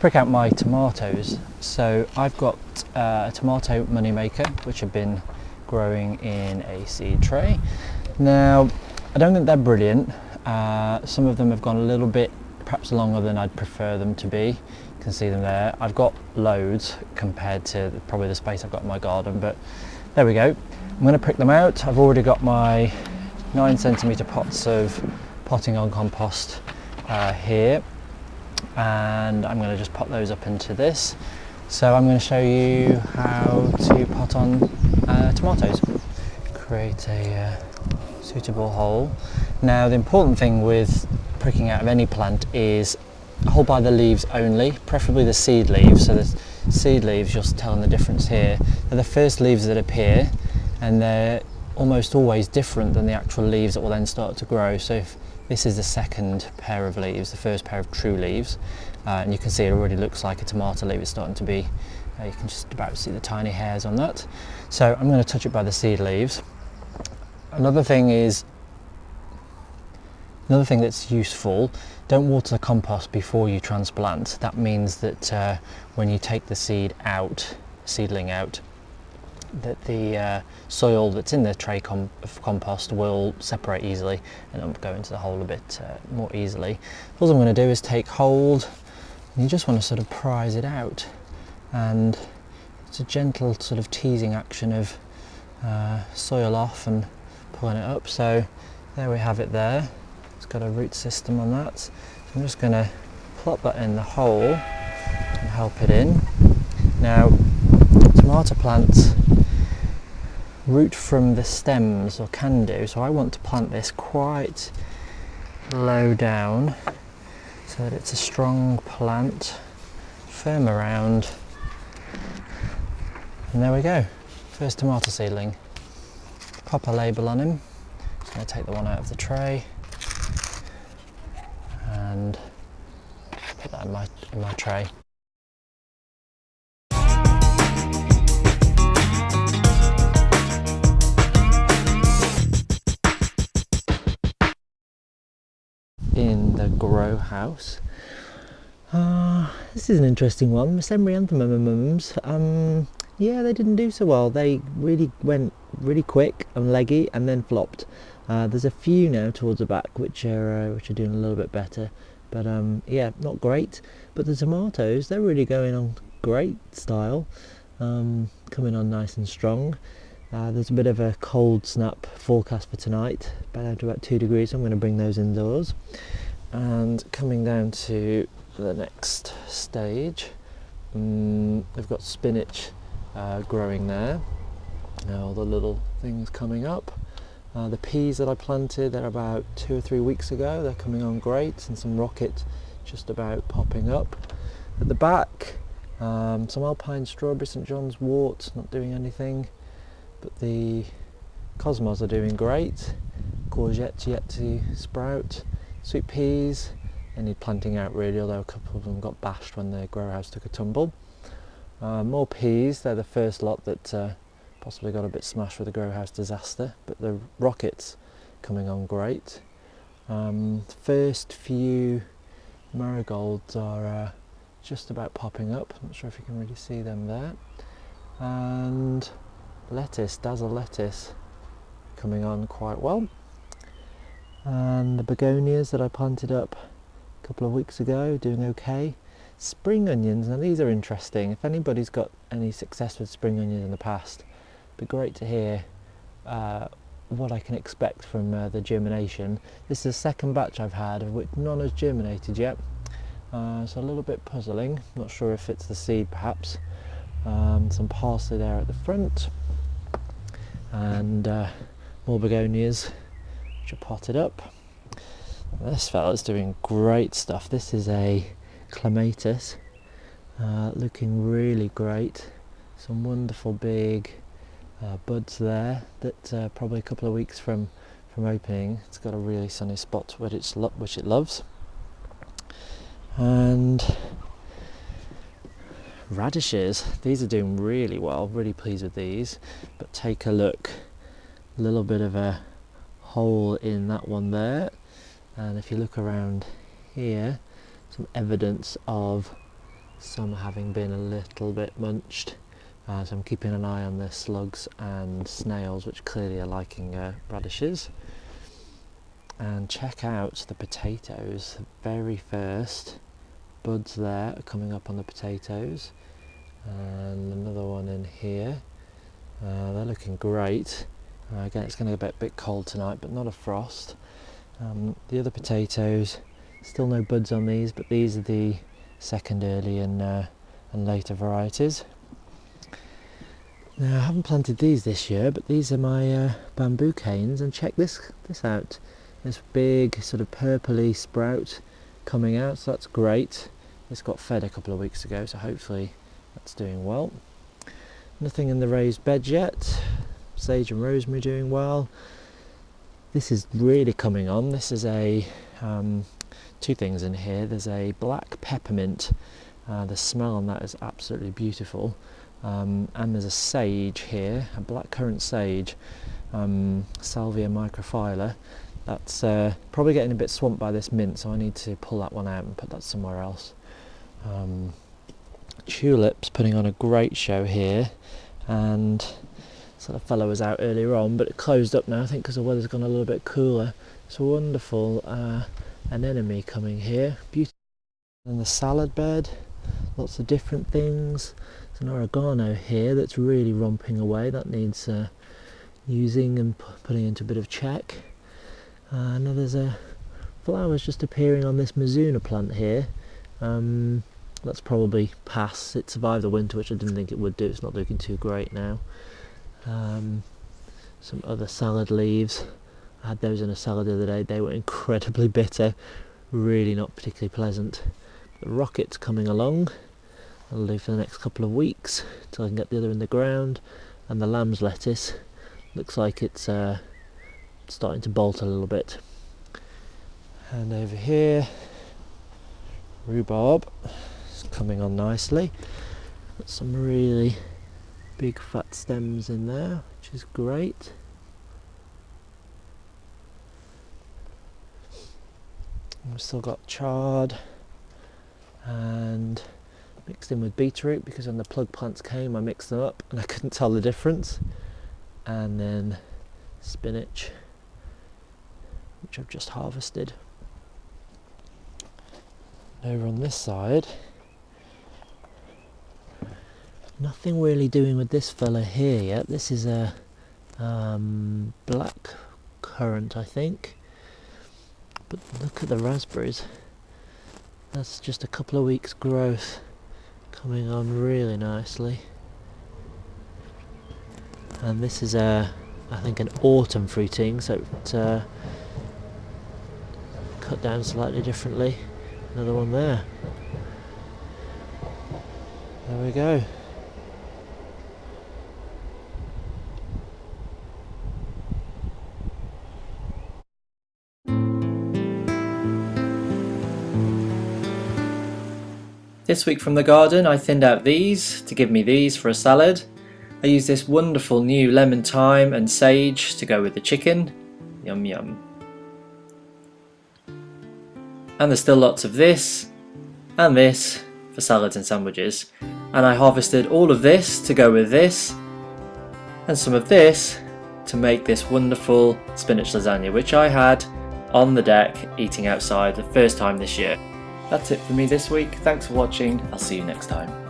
prick out my tomatoes. So I've got a tomato money maker which have been growing in a seed tray. Now I don't think they're brilliant. Some of them have gone a little bit perhaps longer than I'd prefer them to be. You can see them there. I've got loads compared to probably the space I've got in my garden, but there we go. I'm going to prick them out. I've already got my 9cm pots of potting on compost here, and I'm going to just pop those up into this. So I'm going to show you how to pot on tomatoes. Create a suitable hole. Now the important thing with pricking out of any plant is hold by the leaves only, preferably the seed leaves. So the seed leaves, you're telling the difference here. They're the first leaves that appear, and they're almost always different than the actual leaves that will then start to grow. So if this is the second pair of leaves, the first pair of true leaves, and you can see it already looks like a tomato leaf. It's starting to be, you can just about see the tiny hairs on that. So I'm going to touch it by the seed leaves. Another thing that's useful, don't water the compost before you transplant. That means that when you take the seedling out, that the soil that's in the tray of compost will separate easily and it'll go into the hole a bit more easily. All I'm going to do is take hold, and you just want to sort of prise it out, and it's a gentle sort of teasing action of soil off and pulling it up. So there we have it there. It's got a root system on that. So I'm just going to plop that in the hole and help it in. Now tomato plants root from the stems, or can do, so I want to plant this quite low down so that it's a strong plant, firm around, and there we go, first tomato seedling. Pop a label on him. Just going to take the one out of the tray and put that in my tray. In the grow house. This is an interesting one. Mesembryanthemums. Yeah, they didn't do so well. They really went really quick and leggy and then flopped. There's a few now towards the back which are doing a little bit better, but yeah, not great. But the tomatoes, they're really going on great style, coming on nice and strong. There's a bit of a cold snap forecast for tonight, down to about 2 degrees. I'm going to bring those indoors. And coming down to the next stage, we've got spinach growing there. Now all the little things coming up. The peas that I planted, they're about 2 or 3 weeks ago. They're coming on great, and some rocket just about popping up. At the back, some alpine strawberry, St John's wort, not doing anything. But the cosmos are doing great. Courgettes yet to sprout. Sweet peas, they need planting out really, although a couple of them got bashed when the grow house took a tumble. More peas, they're the first lot that possibly got a bit smashed with the grow house disaster, but the rockets coming on great. First few marigolds are just about popping up. I'm not sure if you can really see them there. And lettuce, dazzle lettuce, coming on quite well. And the begonias that I planted up a couple of weeks ago, doing okay. Spring onions, now these are interesting. If anybody's got any success with spring onions in the past, it'd be great to hear what I can expect from the germination. This is the second batch I've had of which none has germinated yet, so a little bit puzzling. Not sure if it's the seed perhaps. Some parsley there at the front, and more begonias which are potted up. This fella's doing great stuff. This is a Clematis, looking really great. Some wonderful big buds there that probably a couple of weeks from opening. It's got a really sunny spot which it loves. And radishes, these are doing really well, really pleased with these. But take a look, a little bit of a hole in that one there, and if you look around here, some evidence of some having been a little bit munched. So I'm keeping an eye on the slugs and snails, which clearly are liking radishes. And check out the potatoes. The very first buds there are coming up on the potatoes, and another one in here. They're looking great. Again, it's going to get a bit cold tonight, but not a frost. The other potatoes, still no buds on these, but these are the second early and later varieties. Now, I haven't planted these this year, but these are my bamboo canes, and check this out. This big sort of purpley sprout coming out, so that's great. This got fed a couple of weeks ago, so hopefully that's doing well. Nothing in the raised beds yet. Sage and rosemary doing well. This is really coming on. This is a two things in here. There's a black peppermint. The smell on that is absolutely beautiful. And there's a sage here, a blackcurrant sage, Salvia microphylla. That's probably getting a bit swamped by this mint, so I need to pull that one out and put that somewhere else. Tulips putting on a great show here, and sort of fellow was out earlier on, but it closed up now, I think, because the weather's gone a little bit cooler. It's a wonderful anemone coming here, beautiful. And the salad bed, lots of different things. There's an oregano here that's really romping away. That needs using and putting into a bit of check. Now there's flowers just appearing on this Mizuna plant here. That's probably past. It survived the winter, which I didn't think it would do. It's not looking too great now. Some other salad leaves. I had those in a salad the other day. They were incredibly bitter, really not particularly pleasant. The rocket's coming along. I'll do for the next couple of weeks till I can get the other in the ground. And the lamb's lettuce looks like it's starting to bolt a little bit. And over here, rhubarb is coming on nicely. Got some really big fat stems in there, which is great. And we've still got chard and mixed in with beetroot, because when the plug plants came I mixed them up and I couldn't tell the difference. And then spinach, which I've just harvested. Over on this side, nothing really doing with this fella here yet. This is a black currant, I think. But look at the raspberries. That's just a couple of weeks growth, coming on really nicely. And this is I think an autumn fruiting, so it's cut down slightly differently. Another one there. There we go. This week from the garden I thinned out these to give me these for a salad. I used this wonderful new lemon thyme and sage to go with the chicken. Yum yum. And there's still lots of this and this for salads and sandwiches. And I harvested all of this to go with this, and some of this to make this wonderful spinach lasagna, which I had on the deck eating outside the first time this year. That's it for me this week. Thanks for watching. I'll see you next time.